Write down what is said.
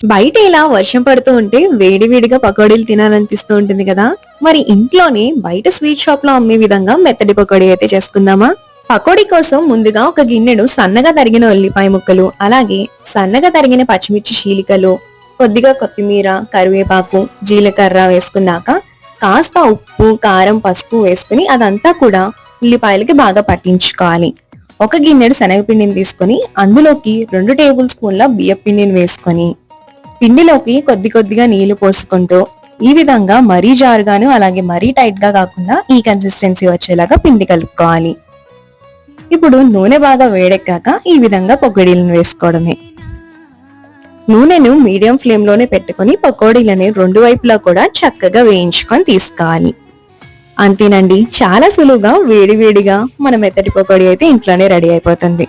బయట ఇలా వర్షం పడుతూ ఉంటే వేడివేడిగా పకోడీలు తినాలనిపిస్తూ ఉంటుంది కదా. మరి ఇంట్లోనే బయట స్వీట్ షాప్ లో అమ్మే విధంగా మెత్తటి పకోడీ అయితే చేసుకుందామా. పకోడీ కోసం ముందుగా ఒక గిన్నెడు సన్నగా తరిగిన ఉల్లిపాయ ముక్కలు, అలాగే సన్నగా తరిగిన పచ్చిమిర్చి చీలికలు, కొద్దిగా కొత్తిమీర, కరివేపాకు, జీలకర్ర వేసుకున్నాక కాస్త ఉప్పు, కారం, పసుపు వేసుకుని అదంతా కూడా ఉల్లిపాయలకి బాగా పట్టించుకోవాలి. ఒక గిన్నెడు శనగపిండిని తీసుకుని అందులోకి 2 టేబుల్ స్పూన్ల బియ్యం పిండిని వేసుకొని పిండిలోకి కొద్ది కొద్దిగా నీళ్లు పోసుకుంటూ ఈ విధంగా మరీ జారుగాను అలాగే మరీ టైట్ గా కాకుండా ఈ కన్సిస్టెన్సీ వచ్చేలాగా పిండి కలుపుకోవాలి. ఇప్పుడు నూనె బాగా వేడెక్కాక ఈ విధంగా పకోడీలను వేసుకోవడమే. నూనెను మీడియం ఫ్లేమ్ లోనే పెట్టుకుని పకోడీలని 2 వైపులా కూడా చక్కగా వేయించుకొని తీసుకోవాలి. అంతేనండి, చాలా సులువుగా వేడివేడిగా మన మెత్తటి పకోడీ అయితే ఇంట్లోనే రెడీ అయిపోతుంది.